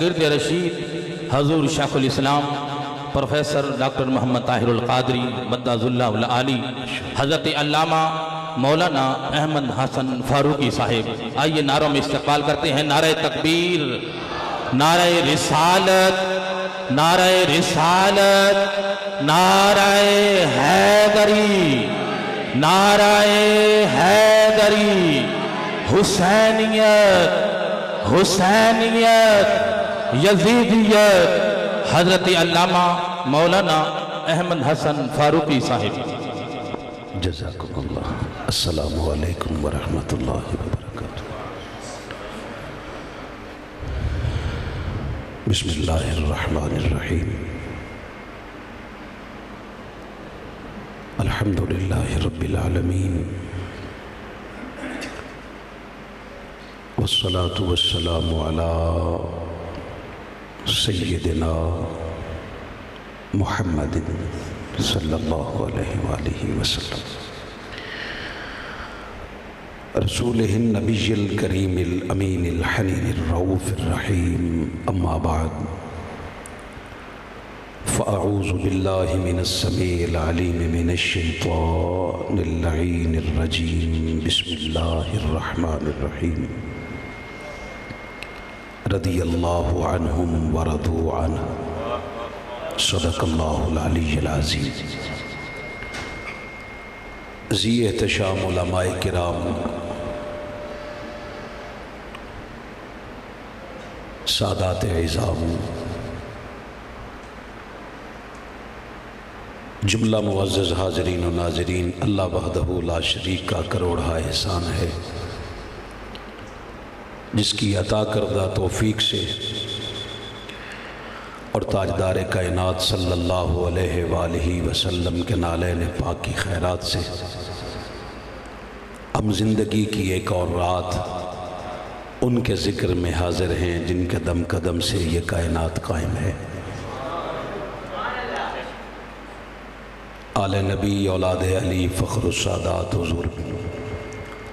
گرد رشید حضور شیخ الاسلام پروفیسر ڈاکٹر محمد طاہر القادری مدد اللہ العالی حضرت علامہ مولانا احمد حسن فاروقی صاحب، آئیے نعروں میں استقبال کرتے ہیں۔ نعرہ تکبیر، نعرہ رسالت، نعرہ رسالت، نعرہ حیدری، نعرہ حیدری، حسینیت، حسینیت، یزیدیت، حضرت علامہ مولانا احمد حسن فاروقی صاحب۔ جزاکم اللہ۔ السلام علیکم ورحمۃ اللہ وبرکاتہ۔ بسم اللہ الرحمن الرحیم۔ الحمد للہ رب العالمین، والصلاة والسلام علی سیدنا محمد صلی اللہ علیہ وآلہ وسلم، رسولہ النبی الکریم الامین الحنین الرؤوف الرحیم، اما بعد فاعوذ باللہ من السمیع العلیم من الشیطان اللعین الرجیم، بسم اللہ الرحمن الرحیم۔ رضی اللہ عنہم ورضوا عنہ، صدق اللہ العلی العظیم۔ ذی احتشام علماء کرام، سادات عظام، جملہ معزز حاضرین و ناظرین، اللہ وحدہ لا شریک کا کروڑا احسان ہے جس کی عطا کردہ توفیق سے اور تاجدار کائنات صلی اللہ علیہ وآلہ وسلم کے نالین پاک کی خیرات سے ہم زندگی کی ایک اور رات ان کے ذکر میں حاضر ہیں جن کے دم قدم سے یہ کائنات قائم ہے۔ آل نبی، اولاد علی، فخر السادات حضور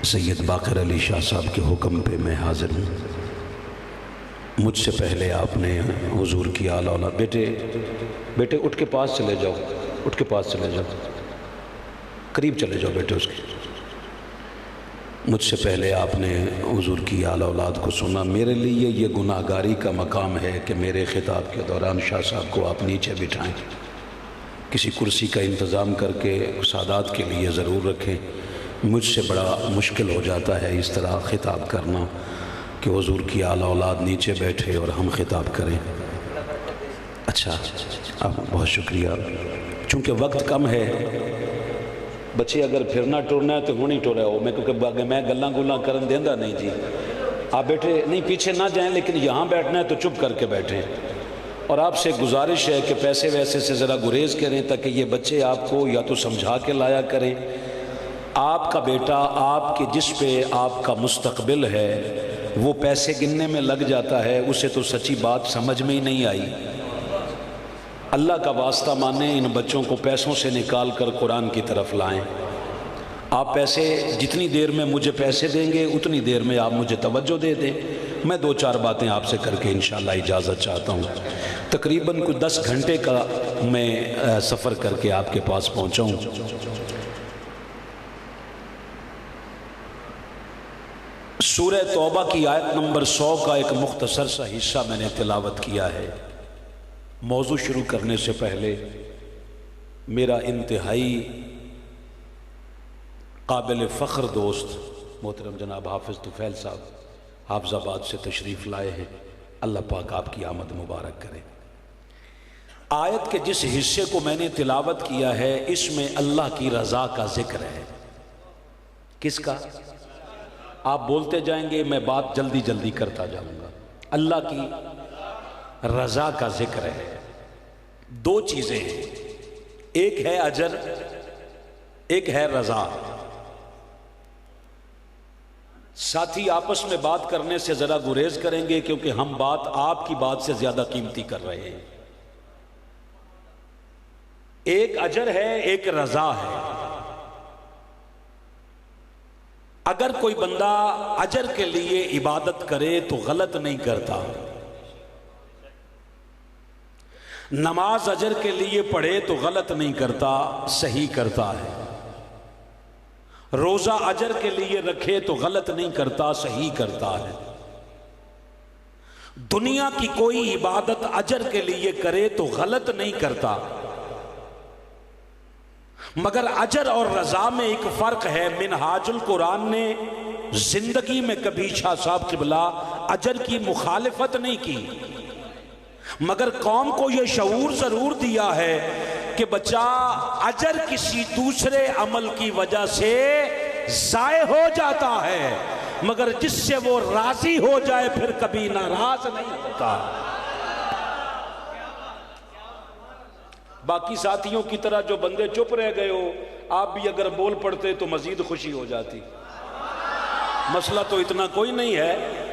سید باقر علی شاہ صاحب کے حکم پہ میں حاضر ہوں۔ مجھ سے پہلے آپ نے حضور کی آل اولاد، بیٹے اٹھ کے پاس چلے جاؤ، اٹھ کے پاس چلے جاؤ، قریب چلے جاؤ بیٹے اس کے۔ مجھ سے پہلے آپ نے حضور کی آل اولاد کو سنا۔ میرے لیے یہ گناہ گاری کا مقام ہے کہ میرے خطاب کے دوران شاہ صاحب کو آپ نیچے بٹھائیں، کسی کرسی کا انتظام کر کے سادات کے لیے ضرور رکھیں۔ مجھ سے بڑا مشکل ہو جاتا ہے اس طرح خطاب کرنا کہ حضور کی آل اولاد نیچے بیٹھے اور ہم خطاب کریں۔ اچھا، آپ بہت شکریہ۔ چونکہ وقت کم ہے، بچے اگر پھرنا ٹرنا ہے تو ہونی ٹورا ہو، میں کیونکہ میں گلاں گلاں کرن دیندہ نہیں جی۔ آپ بیٹھے نہیں، پیچھے نہ جائیں، لیکن یہاں بیٹھنا ہے تو چپ کر کے بیٹھیں۔ اور آپ سے گزارش ہے کہ پیسے ویسے سے ذرا گریز کریں تاکہ یہ بچے آپ کو یا تو سمجھا کے لایا کریں۔ آپ کا بیٹا آپ کے جس پہ آپ کا مستقبل ہے وہ پیسے گننے میں لگ جاتا ہے، اسے تو سچی بات سمجھ میں ہی نہیں آئی۔ اللہ کا واسطہ مانیں، ان بچوں کو پیسوں سے نکال کر قرآن کی طرف لائیں۔ آپ پیسے جتنی دیر میں مجھے پیسے دیں گے اتنی دیر میں آپ مجھے توجہ دے دیں۔ میں دو چار باتیں آپ سے کر کے انشاءاللہ اجازت چاہتا ہوں۔ تقریباً کوئی 10 گھنٹے کا میں سفر کر کے آپ کے پاس پہنچا ہوں۔ سورہ توبہ کی آیت نمبر 100 کا ایک مختصر سا حصہ میں نے تلاوت کیا ہے۔ موضوع شروع کرنے سے پہلے میرا انتہائی قابل فخر دوست محترم جناب حافظ طفیل صاحب حافظ آباد سے تشریف لائے ہیں، اللہ پاک آپ کی آمد مبارک کرے۔ آیت کے جس حصے کو میں نے تلاوت کیا ہے اس میں اللہ کی رضا کا ذکر ہے۔ کس کا؟ آپ بولتے جائیں گے، میں بات جلدی جلدی کرتا جاؤں گا۔ اللہ کی رضا کا ذکر ہے۔ دو چیزیں ہیں، ایک ہے اجر، ایک ہے رضا۔ ساتھی آپس میں بات کرنے سے ذرا گریز کریں گے کیونکہ ہم بات آپ کی بات سے زیادہ قیمتی کر رہے ہیں۔ ایک اجر ہے، ایک رضا ہے۔ اگر کوئی بندہ اجر کے لیے عبادت کرے تو غلط نہیں کرتا، نماز اجر کے لیے پڑھے تو غلط نہیں کرتا، صحیح کرتا ہے۔ روزہ اجر کے لیے رکھے تو غلط نہیں کرتا، صحیح کرتا ہے۔ دنیا کی کوئی عبادت اجر کے لیے کرے تو غلط نہیں کرتا، مگر اجر اور رضا میں ایک فرق ہے۔ منہاج القرآن نے زندگی میں کبھی شاہ صاحب قبلہ اجر کی مخالفت نہیں کی، مگر قوم کو یہ شعور ضرور دیا ہے کہ بچہ اجر کسی دوسرے عمل کی وجہ سے ضائع ہو جاتا ہے، مگر جس سے وہ راضی ہو جائے پھر کبھی ناراض نہیں ہوتا۔ باقی ساتھیوں کی طرح جو بندے چپ رہ گئے ہو، آپ بھی اگر بول پڑتے تو مزید خوشی ہو جاتی۔ مسئلہ تو اتنا کوئی نہیں ہے۔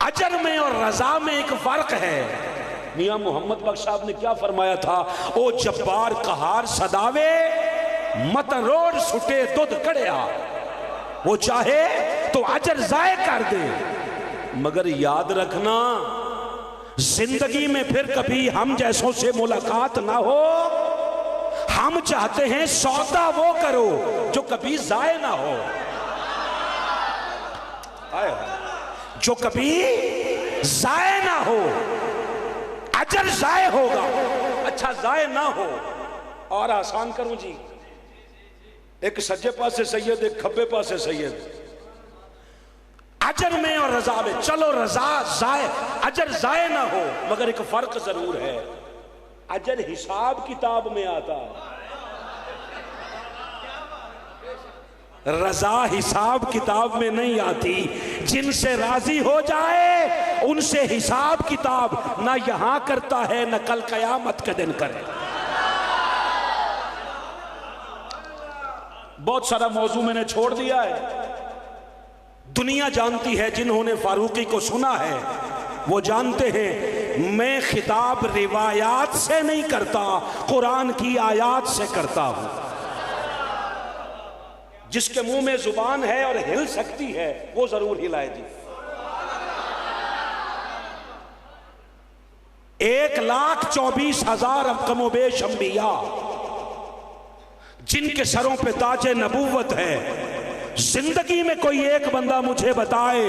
اجر میں اور رضا میں ایک فرق ہے۔ میاں محمد بخش صاحب نے کیا فرمایا تھا؟ او جبار قہار صداوے مت روڑ سٹے دودھ کڑیا، وہ چاہے تو اجر ضائع کر دے، مگر یاد رکھنا زندگی میں پھر کبھی ہم جیسوں سے ملاقات نہ ہو۔ ہم چاہتے ہیں سودا وہ کرو جو کبھی ضائع نہ ہو، جو کبھی ضائع نہ ہو۔ اجر ضائع ہوگا، اچھا ضائع نہ ہو۔ اور آسان کروں جی، ایک سجے پاسے سید، ایک کھبے پاسے سید۔ اجر میں اور رضا میں چلو رضا ضائع، اجر ضائع نہ ہو، مگر ایک فرق ضرور ہے۔ اجر حساب کتاب میں آتا ہے، رضا حساب کتاب میں نہیں آتی۔ جن سے راضی ہو جائے ان سے حساب کتاب نہ یہاں کرتا ہے نہ کل قیامت کے دن کرے۔ بہت سارا موضوع میں نے چھوڑ دیا ہے۔ دنیا جانتی ہے، جنہوں نے فاروقی کو سنا ہے وہ جانتے ہیں میں خطاب روایات سے نہیں کرتا، قرآن کی آیات سے کرتا ہوں۔ جس کے منہ میں زبان ہے اور ہل سکتی ہے وہ ضرور ہلائے جی۔ 1,24,000 کم و بیش انبیاء جن کے سروں پہ تاج نبوت ہے، زندگی میں کوئی ایک بندہ مجھے بتائے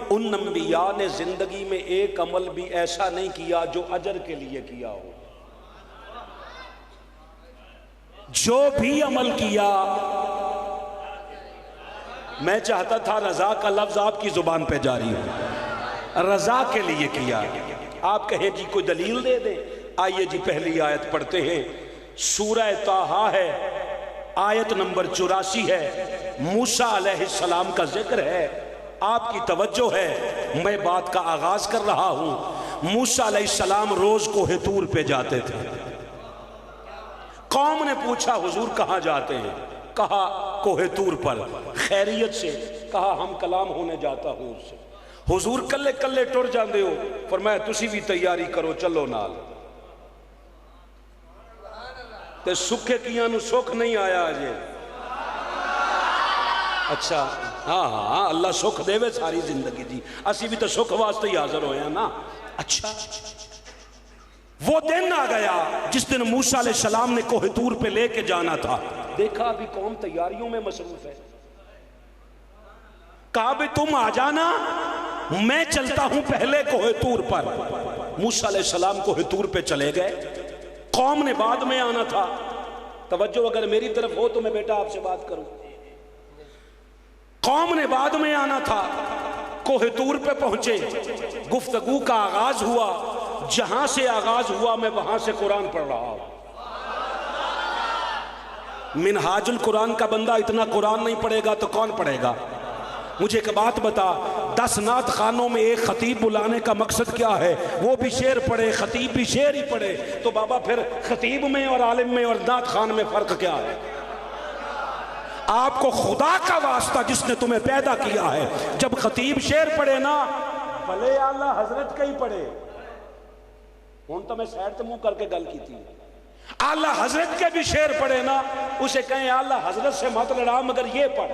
ان انبیاء نے زندگی میں ایک عمل بھی ایسا نہیں کیا جو اجر کے لیے کیا ہو۔ جو بھی عمل کیا، میں چاہتا تھا رضا کا لفظ آپ کی زبان پہ جاری ہو، رضا کے لیے کیا۔ آپ کہیں جی کوئی دلیل دے دیں، آئیے جی پہلی آیت پڑھتے ہیں۔ سورہ طٰہٰ ہے، آیت نمبر 84 ہے، موسیٰ علیہ السلام کا ذکر ہے۔ آپ کی توجہ ہے، میں بات کا آغاز کر رہا ہوں۔ موسیٰ علیہ السلام روز کوہ طور پہ جاتے تھے۔ قوم نے پوچھا حضور کہاں جاتے ہیں؟ کہا کوہ طور پر۔ خیریت سے؟ کہا ہم کلام ہونے جاتا ہوں اس سے۔ حضور کلے کلے ٹر جاندے ہو، فرمایا تسی بھی تیاری کرو چلو نال۔ تے سکھے کیاں نو سکھ نہیں آیا آجے۔ اچھا ہاں اللہ سکھ دے وے ساری زندگی دی، اسی بھی تو سکھ واسطے ہی حاضر ہوئے ہیں نا۔ اچھا وہ دن آ گیا جس دن موسیٰ علیہ السلام نے کوہ طور پہ لے کے جانا تھا۔ دیکھا ابھی قوم تیاریوں میں مصروف ہے۔ کہا بھی تم آ جانا، میں چلتا ہوں پہلے کوہ طور پر۔ موسیٰ علیہ السلام کوہ طور پہ چلے گئے، قوم نے بعد میں آنا تھا۔ توجہ اگر میری طرف ہو تو میں بیٹا آپ سے بات کروں۔ قوم نے بعد میں آنا تھا، کوہ طور پہ پہنچے، گفتگو کا آغاز ہوا۔ جہاں سے آغاز ہوا میں وہاں سے قرآن پڑھ رہا ہوں۔ منہاج القرآن کا بندہ اتنا قرآن نہیں پڑھے گا تو کون پڑھے گا؟ مجھے ایک بات بتا، 10 نعت خانوں میں ایک خطیب بلانے کا مقصد کیا ہے؟ وہ بھی شعر پڑھے، خطیب بھی شعر ہی پڑھے، تو بابا پھر خطیب میں اور عالم میں اور نعت خان میں فرق کیا ہے؟ آپ کو خدا کا واسطہ جس نے تمہیں پیدا کیا ہے، جب خطیب شعر پڑھے نا بھلے اعلیٰ حضرت کا ہی پڑھے۔ ہوں تو میں سیڈ تے منہ کر کے گل کی تھی، اعلیٰ حضرت کے بھی شعر پڑھے نا، اسے کہیں اعلیٰ حضرت سے مت لڑا مگر یہ پڑھ۔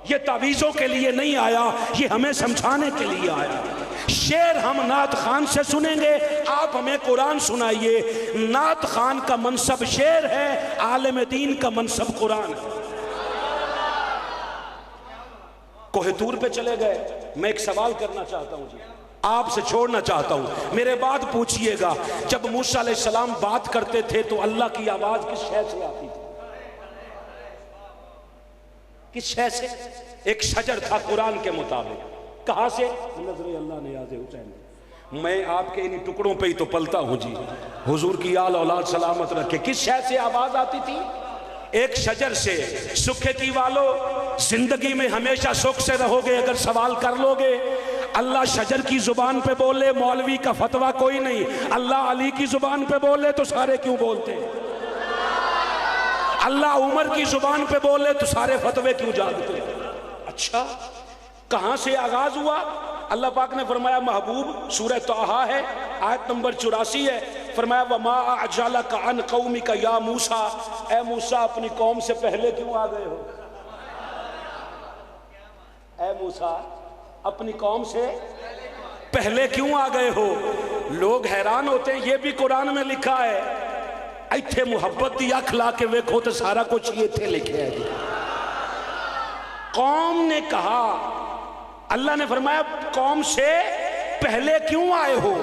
یہ تعویذوں کے لیے نہیں آیا، یہ ہمیں سمجھانے کے لیے آیا۔ شعر ہم نعت خان سے سنیں گے، آپ ہمیں قرآن سنائیے۔ نعت خان کا منصب شعر ہے، عالم دین کا منصب قرآن ہے۔ کوہ طور پہ چلے گئے، میں ایک سوال کرنا چاہتا ہوں جی، آپ سے چھوڑنا چاہتا ہوں، میرے بات پوچھئے گا، جب موسیٰ علیہ السلام بات کرتے تھے تو اللہ کی آواز کس شے سے آتی تھی؟ کس شے سے؟ ایک شجر تھا قرآن کے مطابق، کہاں سے؟ نظر اللہ نیاز حسین۔ میں آپ کے انہی ٹکڑوں پہ ہی تو پلتا ہوں جی، حضور کی آل اولاد سلامت رکھے۔ کس شے سے آواز آتی تھی؟ ایک شجر سے۔ سکھے کی والو، زندگی میں ہمیشہ سکھ سے رہو گے اگر سوال کر لو گے۔ اللہ شجر کی زبان پہ بولے، مولوی کا فتویٰ کوئی نہیں۔ اللہ علی کی زبان پہ بولے تو سارے کیوں بولتے ہیں؟ اللہ عمر کی زبان پہ بولے تو سارے فتوے کیوں جاگتے ہیں؟ اچھا، کہاں سے آغاز ہوا؟ اللہ پاک نے فرمایا محبوب، سورہ طٰہٰ ہے، آیت نمبر 84 ہے، فرمایا وَمَا أَعْجَلَكَ عَنْ قَوْمِكَ يَا موسیٰ، اے موسیٰ اپنی قوم سے پہلے کیوں آ گئے ہو؟ اے موسیٰ اپنی قوم سے پہلے کیوں آ گئے ہو؟ لوگ حیران ہوتے ہیں، یہ بھی قرآن میں لکھا ہے، ایتھے محبت دی اکھ لا کے ویکھو تو سارا کچھ یہ تھے لکھے ہے۔ قوم نے کہا، اللہ نے فرمایا قوم سے پہلے کیوں آئے ہو؟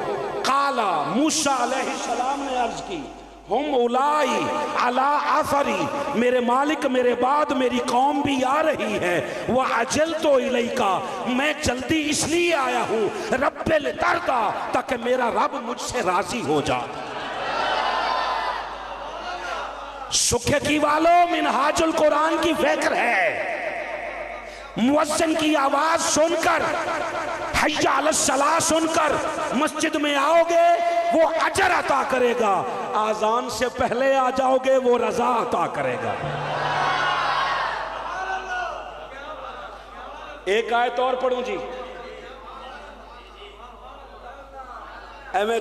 قالا، موسیٰ علیہ السلام نے عرض کی، ہم اولائی علی آثری، میرے مالک میرے بعد میری قوم بھی آ رہی ہے، وَعَجَلْتُ إِلَيْكَ، میں جلدی اس لیے آیا ہوں، رب لترضى، تاکہ میرا رب مجھ سے راضی ہو جائے۔ سکھے کی والو، منہاج القرآن کی فکر ہے، مؤذن کی آواز سن کر، حی علی الصلاۃ سن کر مسجد میں آؤ گے وہ اجر عطا کرے گا، آذان سے پہلے آ جاؤ گے وہ رضا عطا کرے گا۔ ایک آیت اور پڑھوں جی، ایمیں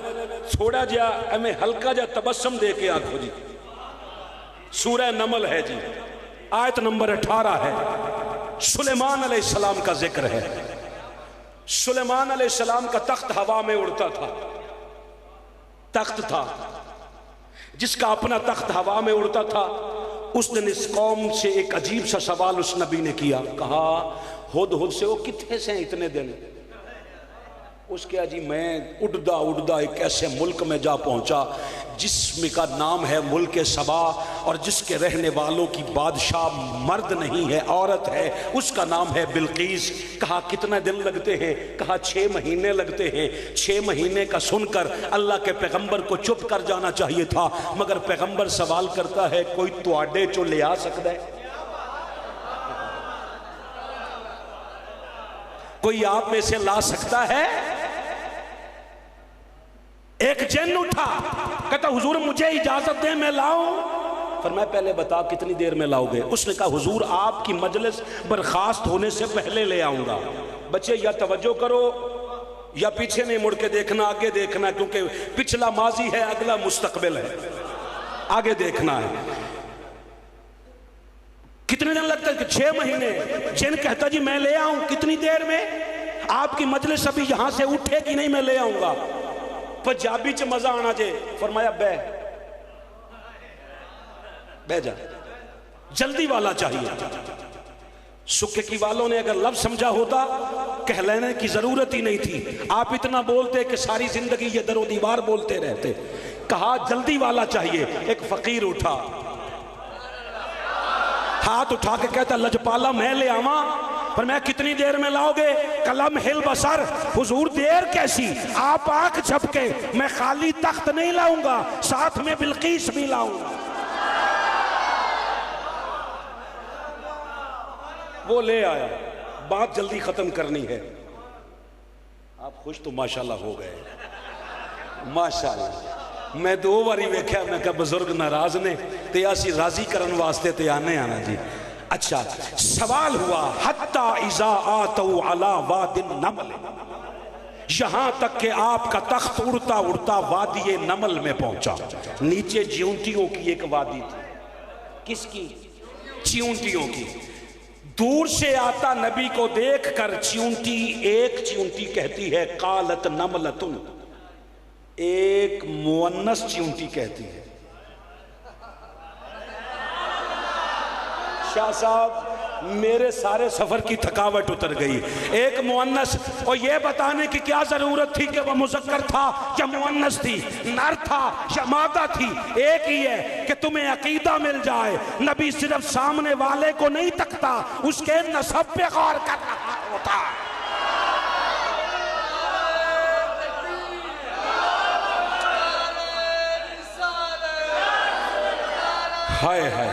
چھوڑا جا، ایمیں ہلکا جا تبسم دے کے آنکھو جی، سورہ نمل ہے جی، آیت نمبر 18 ہے، سلیمان علیہ السلام کا ذکر ہے۔ سلیمان علیہ السلام کا تخت ہوا میں اڑتا تھا، تخت تھا جس کا اپنا تخت ہوا میں اڑتا تھا۔ اس دن اس قوم سے ایک عجیب سا سوال اس نبی نے کیا، کہا ہد ہد سے وہ کتنے سے ہیں اتنے دن؟ اس کیا جی میں اڑدا اڑدا ایک ایسے ملک میں جا پہنچا جس کا نام ہے ملک سبا، اور جس کے رہنے والوں کی بادشاہ مرد نہیں ہے عورت ہے، اس کا نام ہے بلقیس۔ کہا کتنے دن لگتے ہیں؟ کہا 6 مہینے لگتے ہیں۔ 6 مہینے کا سن کر اللہ کے پیغمبر کو چپ کر جانا چاہیے تھا، مگر پیغمبر سوال کرتا ہے کوئی تواڈے چو لے آ سکتا ہے؟ کوئی آپ میں سے لا سکتا ہے؟ ایک جن اٹھا، کہتا حضور مجھے اجازت دیں میں لاؤں۔ فرمایا پہلے بتا کتنی دیر میں لاؤ گے؟ اس نے کہا حضور آپ کی مجلس برخاست ہونے سے پہلے لے آؤں گا۔ بچے یا توجہ کرو یا پیچھے نہیں مڑ کے دیکھنا، آگے دیکھنا، کیونکہ پچھلا ماضی ہے اگلا مستقبل ہے، آگے دیکھنا ہے۔ کتنے دن لگتا ہے کہ 6 مہینے۔ جن کہتا جی میں لے آؤں کتنی دیر میں؟ آپ کی مجلس ابھی یہاں سے اٹھے کہ نہیں میں لے آؤں گا؟ پنجابی چ مزہ آنا جے، فرمایا بہ جا، جلدی والا چاہیے۔ سکھے کی والوں نے اگر لفظ سمجھا ہوتا کہہ لینے کی ضرورت ہی نہیں تھی، آپ اتنا بولتے کہ ساری زندگی یہ در و دیوار بولتے رہتے۔ کہا جلدی والا چاہیے۔ ایک فقیر اٹھا، ہاتھ اٹھا کے کہتا لجپالا میں لے آواں؟ پر میں کتنی دیر میں لاؤ گے؟ کلم ہل بسر، حضور دیر کیسی؟ آپ آنکھ جھپکے، میں خالی تخت نہیں لاؤں گا، ساتھ میں بلقیس بھی لاؤں گا۔ وہ لے آیا، بات جلدی ختم کرنی ہے۔ آپ خوش تو ماشاءاللہ ہو گئے، ماشاءاللہ۔ میں 2 باری ویکھیا، میں کہا بزرگ ناراض نے تے اسی راضی کرن واسطے تے آنے آنا جی۔ اچھا سوال ہوا حتی اذا آتوا علی واد النمل، یہاں تک کہ آپ کا تخت اڑتا اڑتا وادی نمل میں پہنچا۔ نیچے چیونٹیوں کی ایک وادی تھی۔ کس کی؟ چیونٹیوں کی۔ دور سے آتا نبی کو دیکھ کر چیونٹی، ایک چیونٹی کہتی ہے قالت نملتن، ایک مؤنث چیونٹی کہتی ہے. شاہ صاحب میرے سارے سفر کی تھکاوٹ اتر گئی. ایک مؤنث، اور یہ بتانے کی کیا ضرورت تھی کہ وہ مذکر تھا یا مؤنث تھی، نر تھا یا مادہ تھی؟ ایک ہی ہے کہ تمہیں عقیدہ مل جائے. نبی صرف سامنے والے کو نہیں تکتا، اس کے نسب پہ غور کر رہا ہوتا. ہائے ہائے.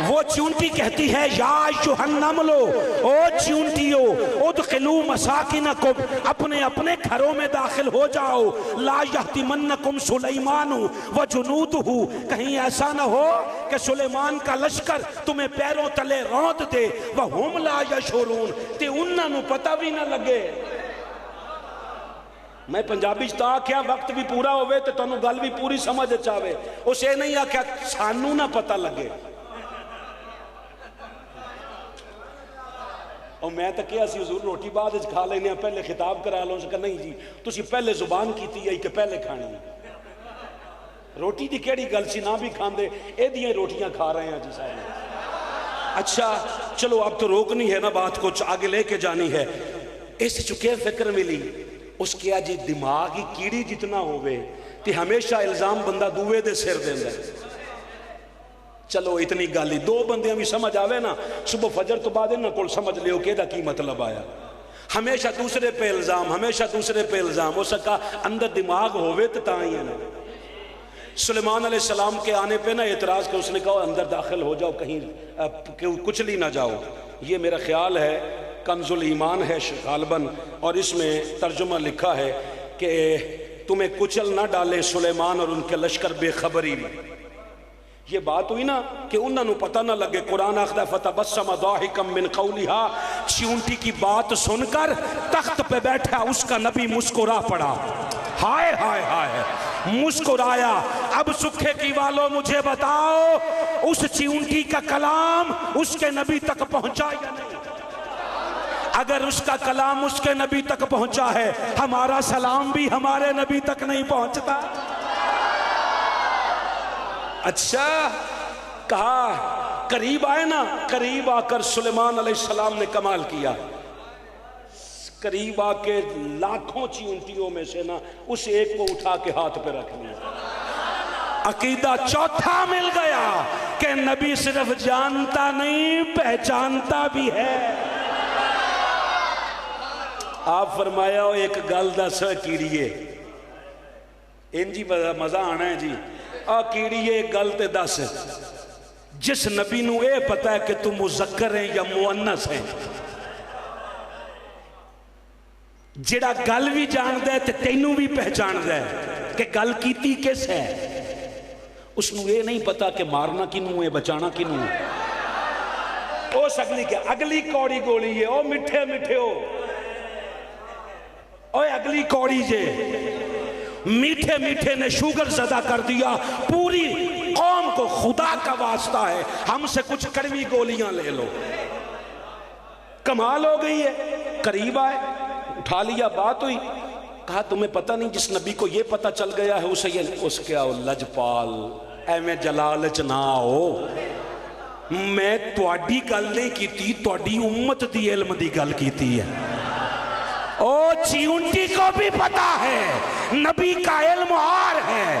وہ چونٹی کہتی ہے یا ایھا النملو، او چونٹیو ادخلوا مساکنکم، اپنے اپنے گھروں میں داخل ہو جاؤ. لا یحطمنکم سلیمان وجنودہ، کہیں ایسا نہ ہو کہ سلیمان کا لشکر تمہیں پیروں تلے روند دے. وہم لا یشعرون، تے انہاں نوں پتہ بھی نہ لگے. میں پنجابی چتا کیا وقت بھی پورا ہوئے تے تانوں گل بھی پوری سمجھ چاہے. اسے نہیں آکھیا سانوں نہ پتہ لگے. اور میں تو کیا سی حضور روٹی بعد کھا لینے ہیں، پہلے خطاب کرا لو. کہ نہیں جی تسی پہلے زبان کیتی ہے کہ پہلے کھانی ہے. روٹی دی کیڑی گل سی، نہ بھی کھاندے اے دیاں روٹیاں کھا رہے ہیں جی صاحب. اچھا چلو اب تو روکنی ہے نا بات کو، آگے لے کے جانی ہے. اس چکے فکر ملی اس کیا جی دماغ ہی کیڑی جتنا ہوئے تے ہمیشہ الزام بندہ دوے دے سر دیندہ ہے. چلو اتنی گالی دو بندیاں بھی سمجھ آوے نا، صبح فجر تو بعد انہاں کول سمجھ لیو کہ دا کی مطلب آیا. ہمیشہ دوسرے پہ الزام، ہمیشہ دوسرے پہ الزام. ہو سکا اندر دماغ ہوئے تو تائیں ہے نا. سلیمان علیہ السلام کے آنے پہ نا اعتراض کہ اس نے کہا اندر داخل ہو جاؤ، کہیں کچھ لی نہ جاؤ. یہ میرا خیال ہے کنز الایمان ہے غالباً، اور اس میں ترجمہ لکھا ہے کہ تمہیں کچل نہ ڈالے سلیمان اور ان کے لشکر بے خبری میں. یہ بات ہوئی نا کہ انہوں نے پتہ نہ لگے. قرآن آخدہ فتبسم ضاحکا من قولہا، چیونٹی کی بات سن کر تخت پہ بیٹھا اس کا نبی مسکرا پڑا. ہائے ہائے ہائے مسکرایا. اب سکھے کی والوں مجھے بتاؤ اس چیونٹی کا کلام اس کے نبی تک پہنچا یا نہیں؟ اگر اس کا کلام اس کے نبی تک پہنچا ہے، ہمارا سلام بھی ہمارے نبی تک نہیں پہنچتا. اچھا کہا قریب آئے نا، قریب آ کر سلیمان علیہ السلام نے کمال کیا. قریب آ کے لاکھوں چیونٹیوں میں سے نا اس ایک کو اٹھا کے ہاتھ پہ رکھ لیا. عقیدہ چوتھا مل گیا کہ نبی صرف جانتا نہیں پہچانتا بھی ہے. آپ فرمایا ایک گل دس کیڑیے، ان جی مزہ آنا ہے جی. آ کیڑیے گل تے دس، جس نبی نو اے پتہ ہے کہ تم مذکر ہیں یا مؤنث ہیں، جڑا گل بھی جان دے تے تینوں بھی پہچان دے کہ گل کیتی کس ہے، اس نو اے نہیں پتا کہ مارنا کنوں ہے بچانا کنوں ہے. او سگلی کیا اگلی کوڑی گولی ہے، او مٹھے مٹھے ہو، اوے اگلی کوڑی جے میٹھے میٹھے نے شوگر زدہ کر دیا پوری قوم کو. خدا کا واسطہ ہے ہم سے کچھ کڑوی گولیاں لے لو. کمال ہو گئی ہے. قریب آئے اٹھا لیا، بات ہوئی. کہا تمہیں پتہ نہیں جس نبی کو یہ پتہ چل گیا ہے اسے یہ اس کیا لجپال اے میں جلالچ نہ ہو، میں تواڈی گل نہیں کیتی، تواڈی امت دی علم دی گل کیتی ہے. او چیونٹی کو بھی پتا ہے نبی کا علم اور ہے،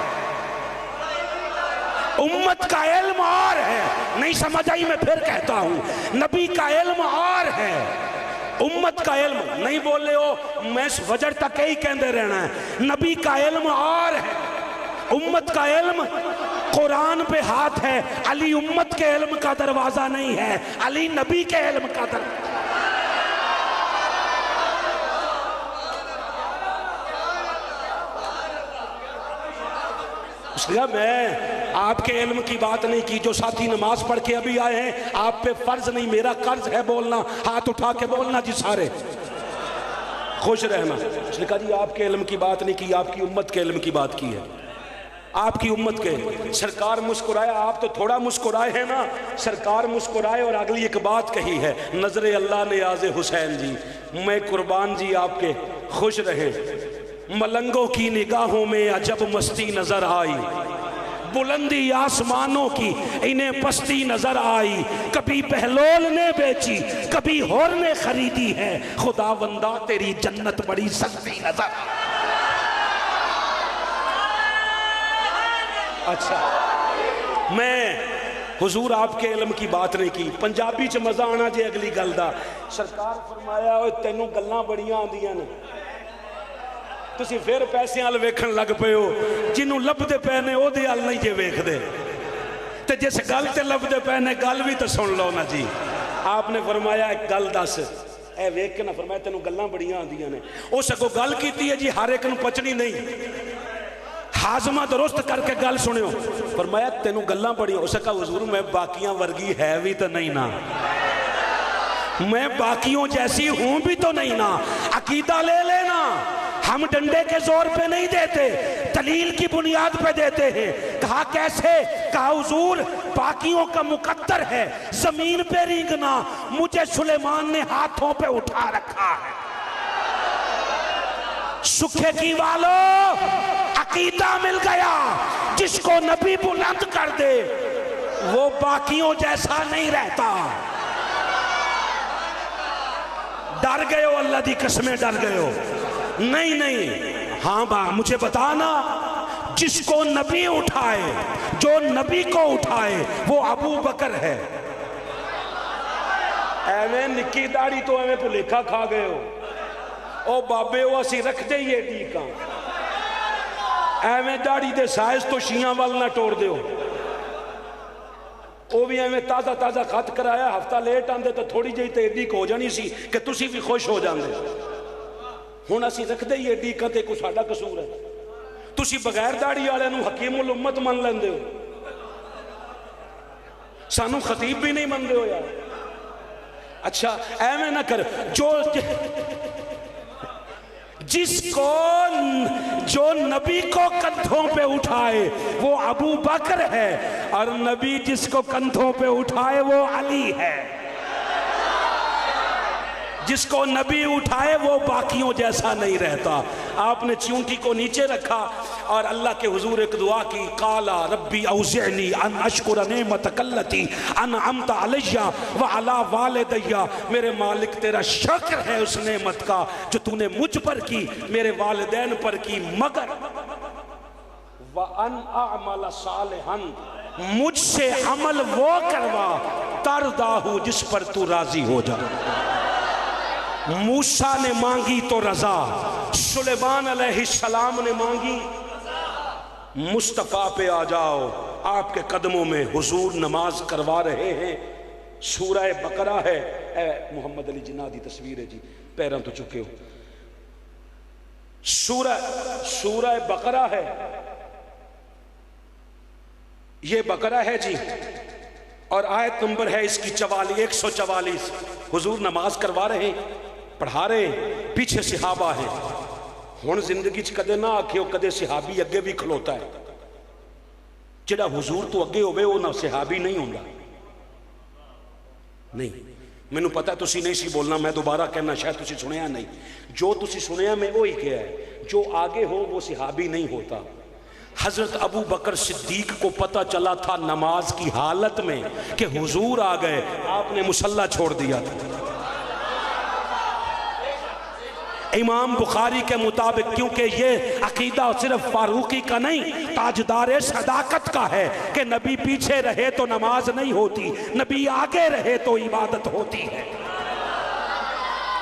امت کا علم اور ہے. نہیں سمجھ آئی میں پھر کہتا ہوں، نبی کا علم اور ہے، امت کا علم نہیں بولے ہو. میں فجر تک ہی کہندے رہنا ہے. نبی کا علم اور ہے، امت کا علم قرآن پہ ہاتھ ہے. علی امت کے علم کا دروازہ نہیں ہے، علی نبی کے علم کا دروازہ. اس لئے میں آپ کے علم کی بات نہیں کی. جو ساتھی نماز پڑھ کے ابھی آئے ہیں آپ پہ فرض نہیں میرا قرض ہے بولنا. ہاتھ اٹھا کے بولنا جی سارے، خوش رہنا. اس نے کہا جی آپ کے علم کی بات نہیں کی، آپ کی امت کے علم کی بات کی ہے. آپ کی امت کے سرکار مسکرایا، آپ تو تھوڑا مسکرائے ہیں نا، سرکار مسکرائے اور اگلی ایک بات کہی ہے، نظر اللہ نیاز حسین جی، میں قربان جی آپ کے، خوش رہیں، ملنگوں کی نگاہوں میں عجب مستی نظر آئی، بلندی آسمانوں کی انہیں پستی نظر آئی، کبھی بہلول نے بیچی کبھی ہور نے خریدی ہے، خدا بندہ تیری جنت بڑی سستی نظر آئی۔ اچھا میں حضور آپ کے علم کی بات نہیں کی، پنجابی چ مزہ آنا جے اگلی گل دا۔ سرکار فرمایا اوے تینوں گلاں بڑیاں آندیاں نے، تسی پھر پیسے وال ویکھن لگ پئے ہو، جنوں لبدے پے نے او دے ال نہیں جے ویکھدے، تے جس گل تے لبدے پے نے گل بھی تے سن لو نا جی۔ آپ نے فرمایا ایک گل دس، اے ویکھ کے نہ فرمایا تینوں گلاں بڑیاں آندیاں نے، اس اگوں گل کیتی ہے جی ہر ایک نوں پچنی نہیں، ہاضمہ درست کر کے گل سنیو۔ فرمایا تینوں گلاں بڑی، اس کہا حضور میں باقیاں ورگی ہے بھی تو نہیں نا، میں باقیوں جیسی ہوں بھی تو نہیں نا، عقیدہ لے لینا، ہم ڈنڈے کے زور پہ نہیں دیتے، دلیل کی بنیاد پہ دیتے ہیں۔ کہا کیسے؟ کہا حضور باقیوں کا مقدر ہے زمین پہ رینگنا، مجھے سلیمان نے ہاتھوں پہ اٹھا رکھا ہے۔ سکھے کی والو عقیدہ مل گیا، جس کو نبی بلند کر دے وہ باقیوں جیسا نہیں رہتا۔ ڈر گئے ہو، اللہ دی قسمیں ڈر گئے ہو؟ نہیں نہیں، ہاں با مجھے بتانا، جس کو نبی اٹھائے، جو نبی کو اٹھائے وہ ابو بکر ہے۔ ایویں نکی داڑھی تو ایویں پلیکھا کھا گئے ہو، او بابے ہو اسی رکھ دے یہ ٹیکاں، ایویں داڑھی دے سائز تو شیعہ وال نہ ٹوڑ دے ہو، او بھی ایویں تازہ تازہ خط کرایا، ہفتہ لیٹ آندے تو تھوڑی جہی تے ایڈی کو ہو جانی سی کہ تسی بھی خوش ہو جاندے، ہن اسی رکھ دے یہ ٹیکاں تے کوئی ساڈا قصور ہے؟ تسی بغیر داڑھی والے نو حکیم الامت من لیندے ہو، سانو خطیب بھی نہیں مندے ہو یار۔ اچھا ایویں نہ کر، جو نبی کو کندھوں پہ اٹھائے وہ ابو بکر ہے، اور نبی جس کو کندھوں پہ اٹھائے وہ علی ہے۔ جس کو نبی اٹھائے وہ باقیوں جیسا نہیں رہتا۔ آپ نے چونٹی کو نیچے رکھا اور اللہ کے حضور ایک دعا کی، قالا ربی اوزعنی ان اشکر نعمتک التی انعمت علی وعلی والدی، میرے مالک تیرا شکر ہے اس نعمت کا جو تو نے مجھ پر کی، میرے والدین پر کی، مگر وَأَنْ أَعْمَلَ صَالِحًا، مجھ سے عمل وہ کروا ترضاہ جس پر تو راضی ہو جا۔ موسیٰ نے مانگی تو رضا، سلیمان علیہ السلام نے مانگی، مصطفیٰ پہ آ جاؤ، آپ کے قدموں میں حضور نماز کروا رہے ہیں۔ سورہ بقرہ ہے، اے محمد علی جنادی تصویر ہے جی، پیروں تو چکے ہو، سورہ بقرہ ہے، یہ بقرہ ہے جی، اور آیت نمبر ہے اس کی 144۔ حضور نماز کروا رہے ہیں، پڑھا رہے ہیں، پیچھے صحابہ ہیں۔ ہن زندگی چ کدے نہ آکھیو کدے صحابی اگے بھی کھلوتا ہے، جڑا حضور تو اگے ہوئے وہ نہ صحابی نہیں ہوندا، نہیں۔ مینوں پتہ تسی نہیں سی بولنا، میں دوبارہ کہنا، شاید تسی سنیا نہیں، جو تسی سنیا میں وہی کیا ہے، جو آگے ہو وہ صحابی نہیں ہوتا۔ حضرت ابو بکر صدیق کو پتہ چلا تھا نماز کی حالت میں کہ حضور آ گئے، آپ نے مصلی چھوڑ دیا تھا۔ امام بخاری کے مطابق، کیونکہ یہ عقیدہ صرف فاروقی کا نہیں، تاجدار صداقت کا ہے کہ نبی پیچھے رہے تو نماز نہیں ہوتی، نبی آگے رہے تو عبادت ہوتی ہے،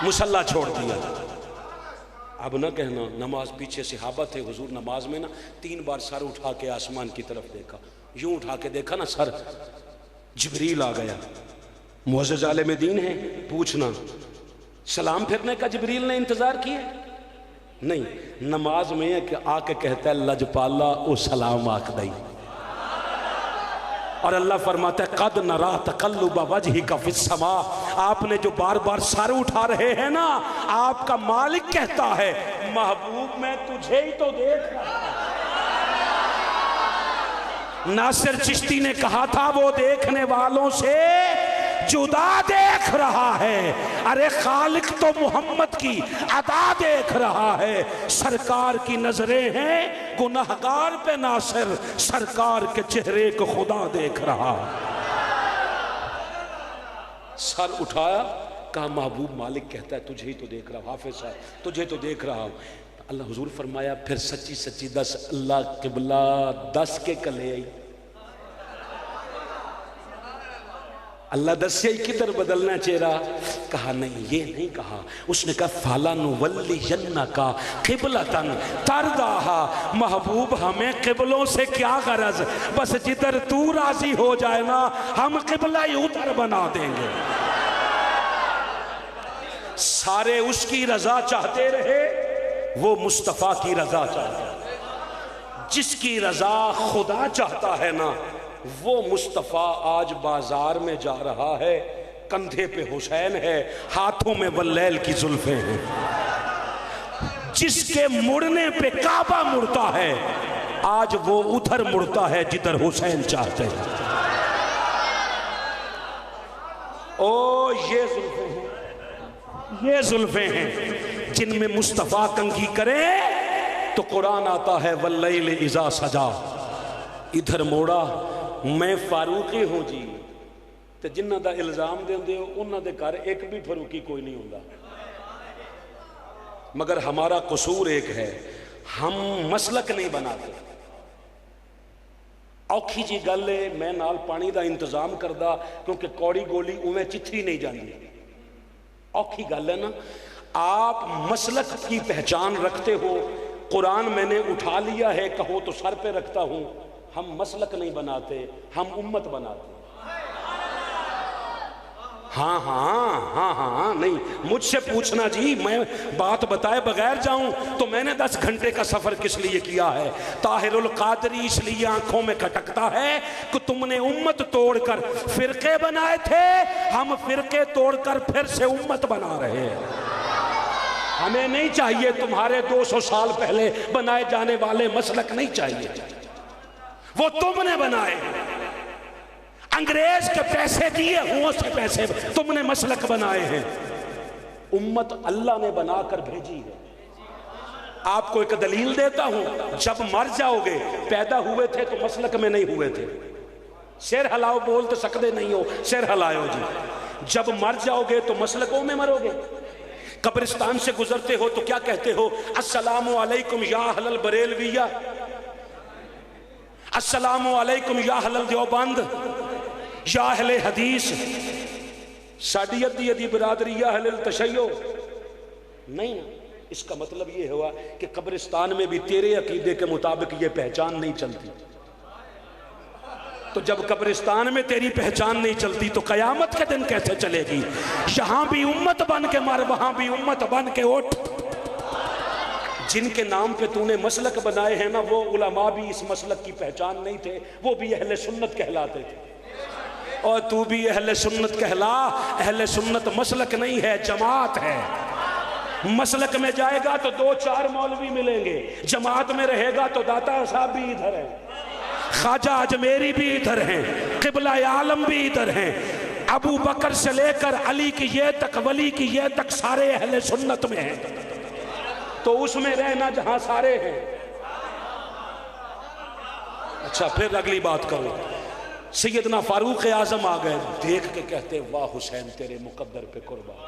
مصلی چھوڑ دیا۔ اب نہ کہنا نماز پیچھے صحابہ تھے، حضور نماز میں نا 3 بار سر اٹھا کے آسمان کی طرف دیکھا، یوں اٹھا کے دیکھا نا سر، جبریل آ گیا۔ معزز عالم دین ہے، پوچھنا سلام پھرنے کا جبریل نے انتظار کیا؟ نہیں، نماز میں کہ آ کے کہتا ہے لجپالا او سلام آکھ دائی، اور اللہ فرماتا ہے قد نرا تقلب وجہک فی السماء، آپ نے جو بار بار سر اٹھا رہے ہیں نا، آپ کا مالک کہتا ہے محبوب میں تجھے ہی تو دیکھ رہا ہوں۔ ناصر چشتی نے کہا تھا وہ دیکھنے والوں سے جدا دیکھ رہا ہے، ارے خالق تو محمد کی ادا دیکھ رہا ہے، سرکار کی نظریں ہیں گناہگار پہ ناصر، سرکار کے چہرے کو خدا دیکھ رہا۔ سر اٹھایا، کہا محبوب مالک کہتا ہے تجھے ہی تو دیکھ رہا ہوں، حافظ صاحب تجھے تو دیکھ رہا ہوں۔ اللہ حضور فرمایا پھر سچی سچی دس، اللہ قبلہ دس کے کلے آئی، اللہ دس سے کدھر بدلنا چہرہ؟ کہا نہیں، یہ نہیں کہا، اس نے کہا فَلَنُوَلِّيَنَّكَ قِبْلَةً تَرْضَاهَا، محبوب ہمیں قبلوں سے کیا غرض، بس جدھر تو راضی ہو جائے نا ہم قبلہ ہی ادھر بنا دیں گے۔ سارے اس کی رضا چاہتے رہے، وہ مصطفیٰ کی رضا چاہتا ہے۔ جس کی رضا خدا چاہتا ہے نا وہ مصطفیٰ آج بازار میں جا رہا ہے، کندھے پہ حسین ہے، ہاتھوں میں واللیل کی زلفیں ہیں۔ جس کے مڑنے پہ کعبہ مڑتا ہے آج وہ ادھر مڑتا ہے جدھر حسین چاہتے ہیں۔ او یہ زلفیں ہیں، یہ زلفیں ہیں جن میں مصطفیٰ کنگھی کرے تو قرآن آتا ہے واللیل اذا سجا، ادھر موڑا میں فاروقی ہوں جی، تو جنہ دا الزام دے ہو انہ دے گھر ایک بھی فاروقی کوئی نہیں ہوندہ، مگر ہمارا قصور ایک ہے، ہم مسلک نہیں بناتے۔ اوکھی جی گل ہے میں نال پانی دا انتظام کردہ کیونکہ کوڑی گولی اویں چتری نہیں جاندی، اوکھی گل ہے نا۔ آپ مسلک کی پہچان رکھتے ہو، قرآن میں نے اٹھا لیا ہے کہو تو سر پہ رکھتا ہوں، ہم مسلک نہیں بناتے، ہم امت بناتے۔ ہاں ہاں ہاں ہاں نہیں، مجھ سے پوچھنا جی، میں بات بتائے بغیر جاؤں تو میں نے 10 گھنٹے کا سفر کس لیے کیا ہے؟ طاہر القادری اس لیے آنکھوں میں کھٹکتا ہے کہ تم نے امت توڑ کر فرقے بنائے تھے، ہم فرقے توڑ کر پھر سے امت بنا رہے ہیں۔ ہمیں نہیں چاہیے تمہارے 200 سال پہلے بنائے جانے والے مسلک نہیں چاہیے، وہ تم نے بنائے، انگریز کے پیسے دیے ہوں سے پیسے تم نے مسلک بنائے ہیں، امت اللہ نے بنا کر بھیجی ہے۔ آپ کو ایک دلیل دیتا ہوں، جب مر جاؤ گے، پیدا ہوئے تھے تو مسلک میں نہیں ہوئے تھے، سیر ہلاؤ بول تو سکتے نہیں ہو، سیر ہلائیو جی، جب مر جاؤ گے تو مسلکوں میں مرو گے۔ قبرستان سے گزرتے ہو تو کیا کہتے ہو؟ السلام علیکم یا اہل البریلویہ، السلام علیکم یا اہل دیوبند، یا اہل حدیث، ساڈی ادی برادری یا اہل التشیع نہیں۔ اس کا مطلب یہ ہوا کہ قبرستان میں بھی تیرے عقیدے کے مطابق یہ پہچان نہیں چلتی، تو جب قبرستان میں تیری پہچان نہیں چلتی تو قیامت کے دن کیسے چلے گی؟ یہاں بھی امت بن کے مر، وہاں بھی امت بن کے اٹھ۔ جن کے نام پہ تو نے مسلک بنائے ہیں نا وہ علماء بھی اس مسلک کی پہچان نہیں تھے، وہ بھی اہل سنت کہلاتے تھے، اور تو بھی اہل سنت کہلا۔ اہل سنت مسلک نہیں ہے، جماعت ہے۔ مسلک میں جائے گا تو 2-4 مولوی ملیں گے، جماعت میں رہے گا تو داتا صاحب بھی ادھر ہے، خواجہ اجمیری بھی ادھر ہیں، قبلہ عالم بھی ادھر ہیں، ابو بکر سے لے کر علی کی یہ تک، ولی کی یہ تک، سارے اہل سنت میں ہیں، تو اس میں رہنا جہاں سارے ہیں۔ اچھا پھر اگلی بات کرو، سیدنا فاروق اعظم آ گئے، دیکھ کے کہتے واہ حسین تیرے مقدر پہ قربان،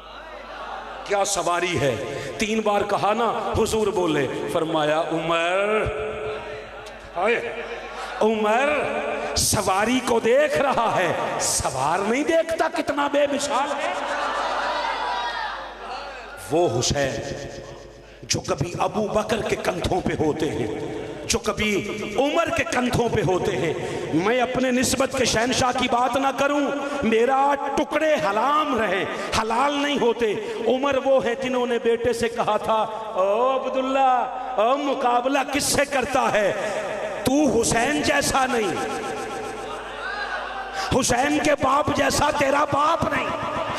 کیا سواری ہے۔ 3 بار کہا نا، حضور بولے، فرمایا عمر سواری کو دیکھ رہا ہے، سوار نہیں دیکھتا کتنا بے مثال ہے۔ وہ حسین جو کبھی ابو بکر کے کندھوں پہ ہوتے ہیں، جو کبھی عمر کے کندھوں پہ ہوتے ہیں۔ میں اپنے نسبت کے شہنشاہ کی بات نہ کروں، میرا ٹکڑے حرام رہے، حلال نہیں ہوتے۔ عمر وہ ہے جنہوں نے بیٹے سے کہا تھا، او عبداللہ، او مقابلہ کس سے کرتا ہے؟ تو حسین جیسا نہیں، حسین کے باپ جیسا تیرا باپ نہیں،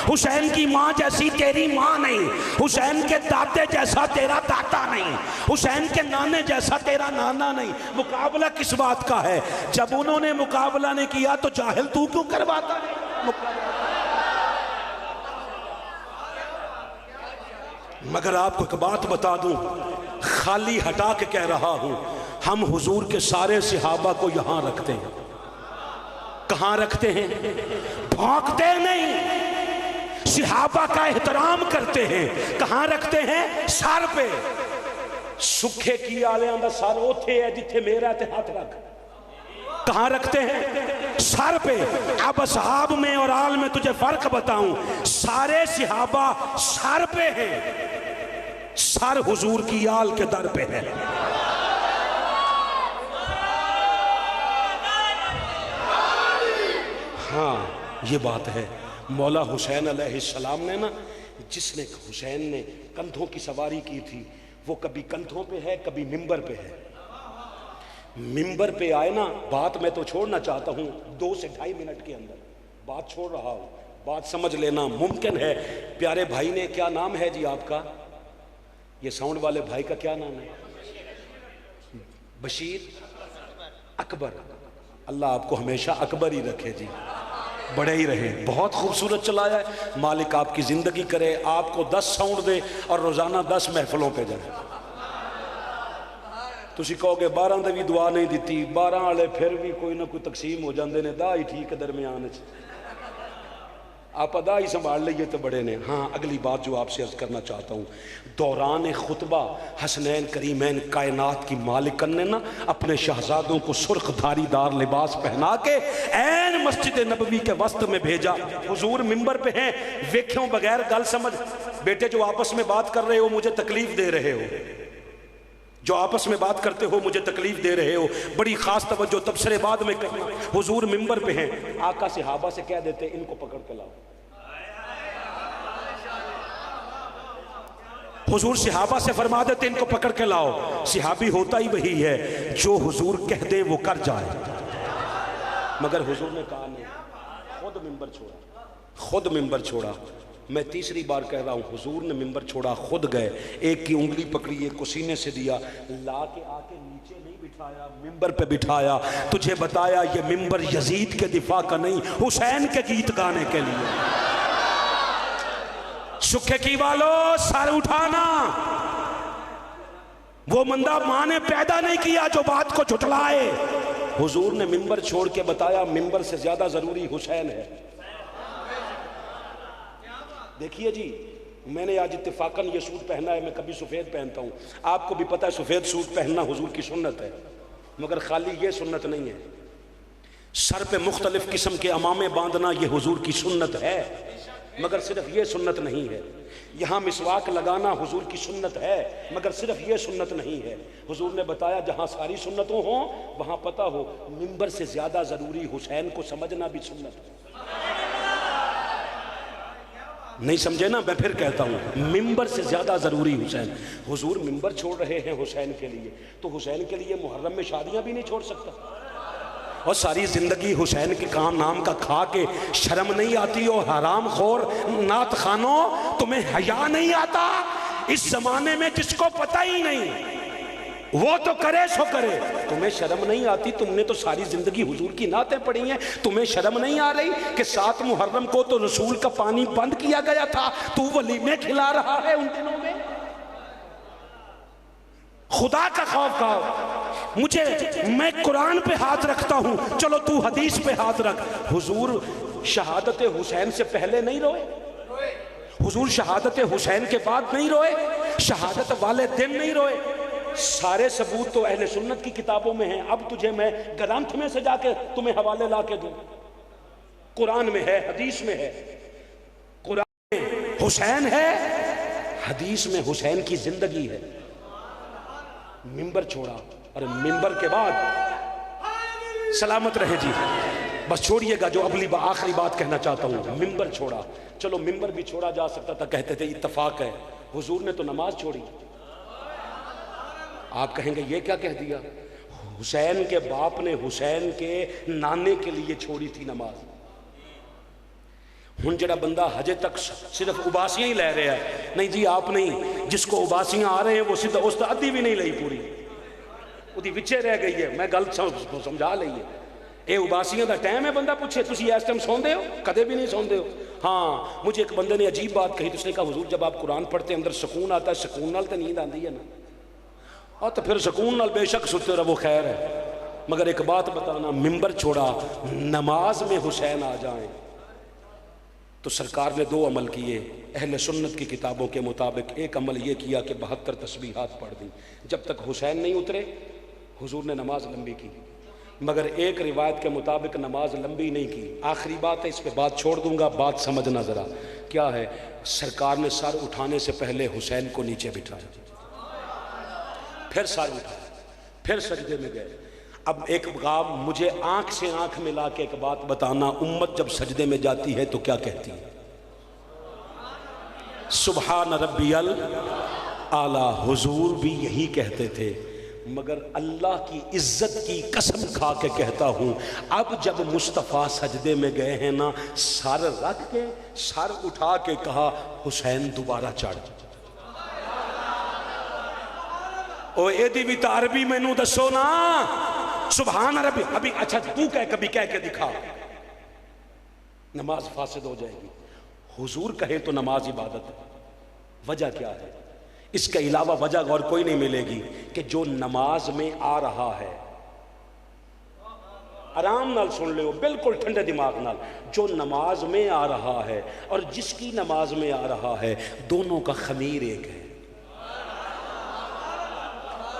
حسین کی ماں جیسی تیری ماں نہیں، حسین کے دادے جیسا تیرا دادا نہیں، حسین کے نانے جیسا تیرا نانا نہیں۔ مقابلہ کس بات کا ہے؟ جب انہوں نے مقابلہ نہیں کیا تو جاہل تو کیوں کرواتا ہے مگر آپ کو ایک بات بتا دوں، خالی ہٹا کے کہہ رہا ہوں، ہم حضور کے سارے صحابہ کو یہاں رکھتے ہیں۔ کہاں رکھتے ہیں؟ بھونکتے نہیں، صحابہ کا احترام کرتے ہیں۔ کہاں رکھتے ہیں؟ سر پہ۔ سکھے کی آلیاں دا سر اوتھے ہے جتھے میرا تے ہاتھ رکھ۔ کہاں رکھتے ہیں؟ سر پہ۔ اب اصحاب میں اور آل میں تجھے فرق بتاؤں، سارے صحابہ سر پہ ہیں، سر حضور کی آل کے در پہ ہے۔ ہاں یہ بات ہے۔ مولا حسین علیہ السلام نے نا، جس نے حسین نے کندھوں کی سواری کی تھی، وہ کبھی کندھوں پہ ہے کبھی ممبر پہ ہے۔ ممبر پہ آئے نا، بات میں تو چھوڑنا چاہتا ہوں 2 سے 2.5 منٹ کے اندر بات چھوڑ رہا ہوں، بات سمجھ لینا ممکن ہے۔ پیارے بھائی نے کیا نام ہے جی آپ کا؟ یہ ساؤنڈ والے بھائی کا کیا نام ہے؟ بشیر اکبر۔ اللہ آپ کو ہمیشہ اکبر ہی رکھے جی، بڑے ہی رہے۔ بہت خوبصورت چلایا ہے، مالک آپ کی زندگی کرے، آپ کو 10 ساؤنڈ دے اور روزانہ 10 محفلوں پہ جائے۔ تسی کہو گے 12 دے بھی دعا نہیں دیتی، 12 والے پھر بھی کوئی نہ کوئی تقسیم ہو جاندے نے، دا ہی ٹھیک ہے درمیان چ، آپ ادا ہی سنبھال لئیے تو بڑے نے۔ ہاں اگلی بات جو آپ سے عرض کرنا چاہتا ہوں، دوران خطبہ حسنین کریمین کائنات کی مالکن نے نا اپنے شہزادوں کو سرخ دھاری دار لباس پہنا کے این مسجد نبوی کے وسط میں بھیجا۔ حضور ممبر پہ ہیں، ویکھوں بغیر گل سمجھ، بیٹے جو آپس میں بات کر رہے ہو مجھے تکلیف دے رہے ہو، جو آپس میں بات کرتے ہو مجھے تکلیف دے رہے ہو، بڑی خاص توجہ تبصرے بعد میں کرنا۔ حضور ممبر پہ ہیں، آقا صحابہ سے کہہ دیتے ان کو پکڑ کے لاؤ۔ حضور صحابہ سے فرما دیتے ان کو پکڑ کے لاؤ۔ صحابی ہوتا ہی وہی ہے جو حضور کہہ دے وہ کر جائے، مگر حضور نے کہا نہیں، خود ممبر چھوڑا، خود ممبر چھوڑا۔ میں تیسری بار کہہ رہا ہوں، حضور نے ممبر چھوڑا، خود گئے، ایک کی انگلی پکڑی، ایک کو سینے سے دیا، لا کے آ کے نیچے نہیں بٹھایا، ممبر پہ بٹھایا، تجھے بتایا یہ ممبر یزید کے دفاع کا نہیں، حسین کے گیت گانے کے لیے۔ سکھے کی والو سر اٹھانا، وہ مندہ ماں نے پیدا نہیں کیا جو بات کو جھٹلائے۔ حضور نے ممبر چھوڑ کے بتایا ممبر سے زیادہ ضروری حسین ہے۔ دیکھیے جی، میں نے آج اتفاقاً یہ سوٹ پہنا ہے، میں کبھی سفید پہنتا ہوں، آپ کو بھی پتہ ہے سفید سوٹ پہننا حضور کی سنت ہے، مگر خالی یہ سنت نہیں ہے، سر پہ مختلف قسم کے امامے باندھنا یہ حضور کی سنت ہے، مگر صرف یہ سنت نہیں ہے۔ یہاں مسواک لگانا حضور کی سنت ہے، مگر صرف یہ سنت نہیں ہے۔ حضور نے بتایا جہاں ساری سنتوں ہوں وہاں پتہ ہو ممبر سے زیادہ ضروری حسین کو سمجھنا بھی سنت ہے۔ نہیں سمجھے نا، میں پھر کہتا ہوں، ممبر سے زیادہ ضروری حسین۔ حضور ممبر چھوڑ رہے ہیں حسین کے لیے، تو حسین کے لیے محرم میں شادیاں بھی نہیں چھوڑ سکتا؟ اور ساری زندگی حسین کے کام نام کا کھا کے شرم نہیں آتی؟ اور حرام خور نعت خانوں تمہیں حیا نہیں آتا؟ اس زمانے میں جس کو پتہ ہی نہیں وہ تو کرے سو کرے، تمہیں شرم نہیں آتی؟ تم نے تو ساری زندگی حضور کی نعتیں پڑھی ہیں، تمہیں شرم نہیں آ رہی کہ 7 محرم کو تو رسول کا پانی بند کیا گیا تھا، تو ولیمے کھلا رہا ہے ان دنوں میں؟ خدا کا خوف کھاؤ۔ میں قرآن پہ ہاتھ رکھتا ہوں، چلو تو حدیث پہ ہاتھ رکھ۔ حضور شہادت حسین سے پہلے نہیں روئے؟ حضور شہادت حسین کے بعد نہیں روئے؟ شہادت والے دن نہیں روئے؟ سارے ثبوت تو اہل سنت کی کتابوں میں ہیں۔ اب تجھے میں گرنتھ میں سے جا کے تمہیں حوالے لا کے دوں، قرآن میں ہے، حدیث میں ہے۔ قرآن میں حسین ہے، حدیث میں حسین کی زندگی ہے۔ ممبر چھوڑا، اور ممبر کے بعد سلامت رہے جی، بس چھوڑیے گا جو آخری بات کہنا چاہتا ہوں۔ ممبر چھوڑا، چلو ممبر بھی چھوڑا جا سکتا تھا، کہتے تھے اتفاق ہے، حضور نے تو نماز چھوڑی۔ آپ کہیں گے یہ کیا کہہ دیا؟ حسین کے باپ نے حسین کے نانے کے لیے چھوڑی تھی نماز۔ ہن جڑا بندہ ہجے تک صرف اباسیاں ہی لے رہا ہے، نہیں جی آپ نہیں، جس کو اباسیاں آ رہے ہیں وہ سیدھا اس ادھی بھی نہیں لئی پوری، وہ وچے رہ گئی ہے، میں گل سمجھا لئیے۔ اے اباسیاں دا ٹائم ہے، بندہ پوچھے تسی اس ٹائم سوندے ہو؟ کدے بھی نہیں سوندے ہو۔ ہاں مجھے ایک بندے نے عجیب بات کہی، تو اس نے کہا حضور جب آپ قرآن پڑھتے ہیں اندر سکون آتا ہے، سکون نال تو نیند آندی ہے نا، اور تو پھر سکون نال بے شک ستے رہو خیر ہے، مگر ایک بات بتانا، ممبر چھوڑا نماز میں حسین آ جائیں تو سرکار نے 2 عمل کیے اہل سنت کی کتابوں کے مطابق۔ ایک عمل یہ کیا کہ 72 تسبیحات پڑھ دیں، جب تک حسین نہیں اترے حضور نے نماز لمبی کی، مگر ایک روایت کے مطابق نماز لمبی نہیں کی۔ آخری بات ہے، اس پہ بات چھوڑ دوں گا، بات سمجھنا ذرا کیا ہے۔ سرکار نے سر اٹھانے سے پہلے حسین کو نیچے بٹھایا، پھر سر اٹھایا، پھر سجدے میں گئے۔ اب ایک بات مجھے آنکھ سے آنکھ ملا کے ایک بات بتانا، امت جب سجدے میں جاتی ہے تو کیا کہتی ہے؟ سبحان ربی الاعلیٰ۔ حضور بھی یہی کہتے تھے، مگر اللہ کی عزت کی قسم کھا کے کہتا ہوں، اب جب مصطفیٰ سجدے میں گئے ہیں نا، سر رکھ کے سر اٹھا کے کہا حسین دوبارہ چڑھ۔ او ایدی بھی تعربی میں نو دسو نا، سبحان ربی۔ ابھی اچھا تو کبھی کہہ کے دکھا، نماز فاسد ہو جائے گی۔ حضور کہیں تو نماز عبادت ہے، وجہ کیا ہے؟ اس کے علاوہ وجہ اور کوئی نہیں ملے گی کہ جو نماز میں آ رہا ہے، آرام نال سن لو، بالکل ٹھنڈے دماغ نال، جو نماز میں آ رہا ہے اور جس کی نماز میں آ رہا ہے، دونوں کا خمیر ایک ہے۔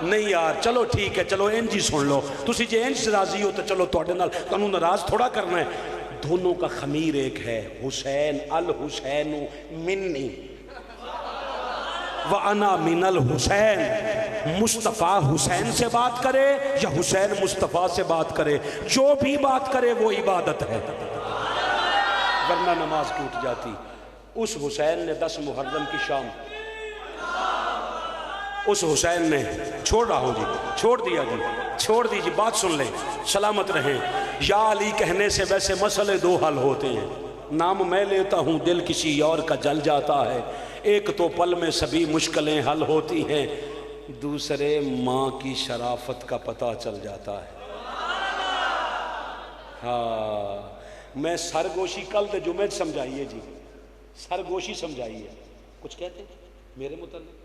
نہیں یار چلو ٹھیک ہے، چلو انج ہی سن لو، تسی جے انج راضی ہو تو چلو تواڈے نال تانوں ناراض تھوڑا کرنا ہے۔ دونوں کا خمیر ایک ہے، حسین الحسین منی وَأَنَا مِنَ الْحُسَيْن۔ مصطفیٰ حسین سے بات کرے یا حسین مصطفیٰ سے بات کرے، جو بھی بات کرے وہ عبادت ہے، ورنہ نماز ٹوٹ جاتی۔ اس حسین نے 10 محرم کی شام، اس حسین نے، چھوڑ رہا ہوں جی، چھوڑ دیا جی، چھوڑ دیجیے، بات سن لیں، سلامت رہیں۔ یا علی کہنے سے ویسے مسئلے 2 حل ہوتے ہیں، نام میں لیتا ہوں دل کسی اور کا جل جاتا ہے، ایک تو پل میں سبھی مشکلیں حل ہوتی ہیں، دوسرے ماں کی شرافت کا پتہ چل جاتا ہے۔ ہاں میں سرگوشی کل دے جمعہ سمجھائیے جی، سرگوشی سمجھائیے، کچھ کہتے ہیں میرے متعلق؟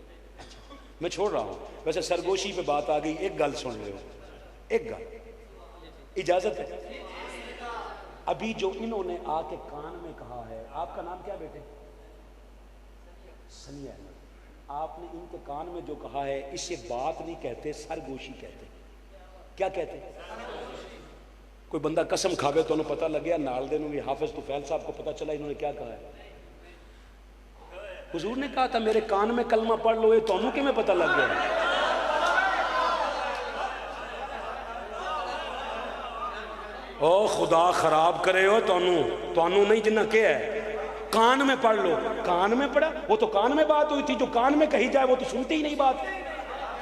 میں چھوڑ رہا ہوں، ویسے سرگوشی پہ بات آ گئی، ایک گل سن لے، ایک گل، اجازت ہے؟ ابھی جو انہوں نے آ کے کان میں کہا ہے، آپ کا نام کیا بیٹے؟ سنی احمد۔ آپ نے ان کے کان میں جو کہا ہے، اسے بات نہیں کہتے، سرگوشی کہتے۔ کیا کہتے؟ کوئی بندہ قسم کھاوے تو انہوں پتہ لگیا، نال دے انہوں نے حافظ طفیل صاحب کو پتہ چلا انہوں نے کیا کہا ہے۔ حضور نے کہا تھا میرے کان میں کلمہ پڑھ لو، یہ تو انہوں کے میں پتہ لگ گیا۔ او خدا خراب کرے ہو، تو انہوں نہیں جنہ کیا ہے، کان میں پڑھ لو، کان میں پڑھا، وہ تو کان میں بات ہوئی تھی، جو کان میں کہی جائے وہ تو سنتی ہی نہیں بات،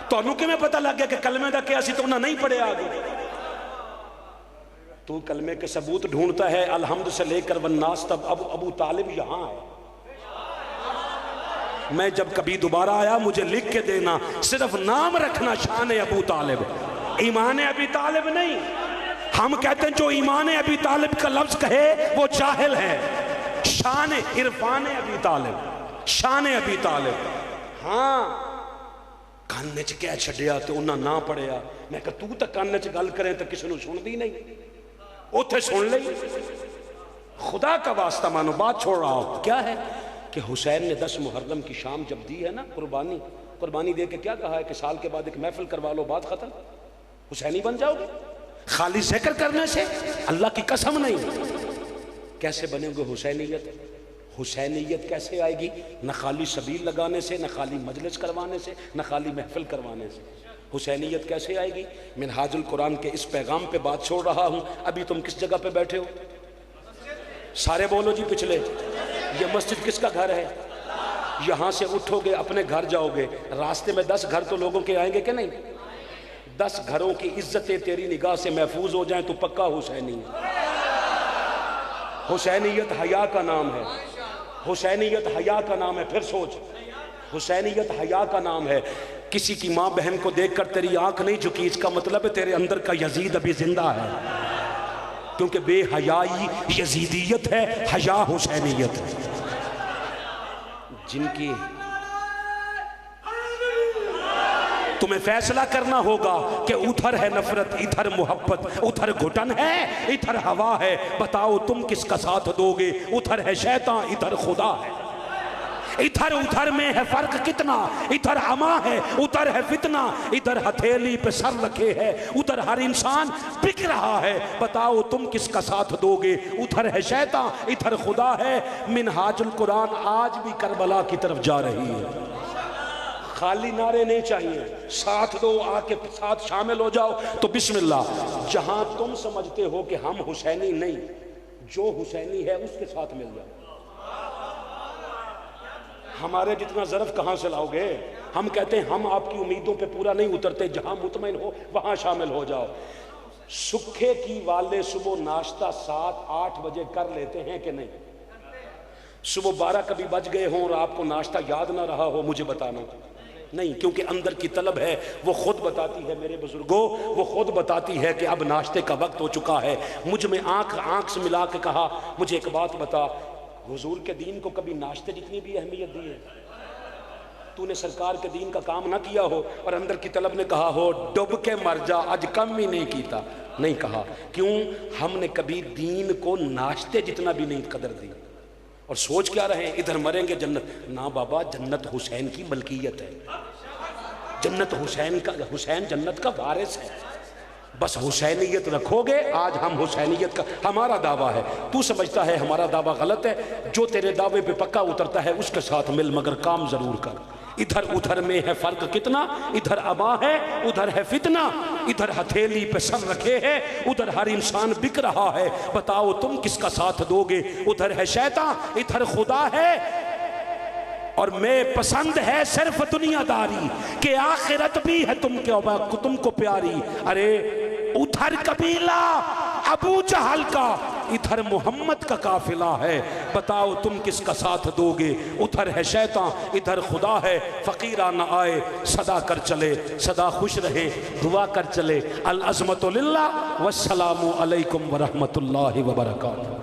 تو انہوں کے میں پتہ لگ گیا کہ کلمے دا کیا سی، تو انہوں نہیں پڑھے آگے۔ تو کلمے کے ثبوت ڈھونڈتا ہے، الحمد سے لے کر والناس تب ابو طالب یہاں ہے۔ میں جب کبھی دوبارہ آیا مجھے لکھ کے دینا، صرف نام رکھنا شان ابو طالب، ایمان ابی طالب نہیں۔ ہم کہتے ہیں جو ایمان ابی طالب کا لفظ کہے وہ جاہل ہے، شان عرفان ابی طالب، شان ابی طالب۔ ہاں کاننے چ کہہ چھڈیا تے انہاں نہ پڑھیا، میں کہ تو تک کاننے چ گل کریں تو کسی نو سن دی نہیں، اوتھے سن لئی۔ خدا کا واسطہ مانو، بات چھوڑ رہا ہوں، کیا ہے کہ حسین نے 10 محرم کی شام جب دی ہے نا، قربانی دے کے کیا کہا ہے کہ سال کے بعد ایک محفل کروا لو، بات ختم، حسینی بن جاؤ گے۔ خالی ذکر کرنے سے اللہ کی قسم نہیں، کیسے بنے گے حسینیت؟ حسینیت کیسے آئے گی؟ نہ خالی سبیل لگانے سے، نہ خالی مجلس کروانے سے، نہ خالی محفل کروانے سے۔ حسینیت کیسے آئے گی؟ منہاج القرآن کے اس پیغام پہ بات چھوڑ رہا ہوں۔ ابھی تم کس جگہ پہ بیٹھے ہو؟ سارے بولو جی پچھلے، یہ مسجد کس کا گھر ہے؟ یہاں سے اٹھو گے اپنے گھر جاؤ گے، راستے میں 10 گھر تو لوگوں کے آئیں گے کہ نہیں؟ 10 گھروں کی عزتیں تیری نگاہ سے محفوظ ہو جائیں تو پکا حسینی ہے۔ حسینیت حیا کا نام ہے، حسینیت حیا کا نام ہے. پھر سوچ، حسینیت حیا کا نام ہے. کسی کی ماں بہن کو دیکھ کر تیری آنکھ نہیں جھکی، اس کا مطلب ہے تیرے اندر کا یزید ابھی زندہ ہے، کیونکہ بے حیائی یزیدیت ہے، حیا حسینیت ہے. جن کی تمہیں فیصلہ کرنا ہوگا کہ ادھر ہے نفرت، ادھر محبت، ادھر گھٹن ہے، ادھر ہوا ہے. بتاؤ تم کس کا ساتھ دو گے؟ ادھر ہے شیطان، ادھر خدا ہے. ادھر ادھر میں ہے فرق کتنا، ادھر عما ہے، ادھر ہے فتنہ. ادھر ہتھیلی پہ سر رکھے ہے، ادھر ہر انسان بک رہا ہے. بتاؤ تم کس کا ساتھ دو گے؟ ادھر ہے شیطان، ادھر خدا ہے. منہاج القرآن آج بھی کربلا کی طرف جا رہی ہے. خالی نعرے نہیں چاہیے، ساتھ دو، آ کے ساتھ شامل ہو جاؤ. تو بسم اللہ. جہاں تم سمجھتے ہو کہ ہم حسینی نہیں، جو حسینی ہے اس کے ساتھ مل جاؤ. ہمارے جتنا ظرف کہاں سے لاؤ گے؟ ہم کہتے ہیں ہم آپ کی امیدوں پہ پورا نہیں اترتے، جہاں مطمئن ہو وہاں شامل ہو جاؤ. سکھے کی والے صبح ناشتہ 7-8 بجے کر لیتے ہیں کہ نہیں؟ صبح 12 کبھی بج گئے ہوں اور آپ کو ناشتہ یاد نہ رہا ہو، مجھے بتانا نہیں، کیونکہ اندر کی طلب ہے. وہ خود بتاتی ہے میرے بزرگوں، وہ خود بتاتی ہے کہ اب ناشتے کا وقت ہو چکا ہے. مجھ میں آنکھ سے ملا کے کہا، مجھے ایک بات بتا، حضور کے دین کو کبھی ناشتے جتنی بھی اہمیت دی ہے؟ تو نے سرکار کے دین کا کام نہ کیا ہو اور اندر کی طلب نے کہا ہو ڈب کے مر جا، اج کم ہی نہیں کیتا؟ نہیں کہا. کیوں؟ ہم نے کبھی دین کو ناشتے جتنا بھی نہیں قدر دی. اور سوچ کیا رہے ہیں ادھر مریں گے جنت؟ نہ بابا، جنت حسین کی ملکیت ہے، جنت حسین کا، حسین جنت کا وارث ہے. بس حسینیت رکھو گے. آج ہم حسینیت کا ہمارا دعویٰ ہے. تو سمجھتا ہے ہمارا دعویٰ غلط ہے، جو تیرے دعوے پہ پکا اترتا ہے اس کے ساتھ مل، مگر کام ضرور کر. ادھر ادھر میں ہے فرق کتنا، ادھر عما ہے، ادھر ہے فتنہ. ادھر ہتھیلی پہ سر رکھے ہے، ادھر ہر انسان بک رہا ہے. بتاؤ تم کس کا ساتھ دو گے؟ ادھر ہے شیطان، ادھر خدا ہے. اور میں پسند ہے صرف دنیا داری کہ آخرت بھی ہے تم کو پیاری. ارے ادھر قبیلہ ابو جہل کا، ادھر محمد کا قافلہ ہے. بتاؤ تم کس کا ساتھ دو گے؟ ادھر ہے شیطان، ادھر خدا ہے. فقیرہ نہ آئے صدا کر چلے، صدا خوش رہے دعا کر چلے. العظمت للہ والسلام علیکم ورحمۃ اللہ وبرکاتہ.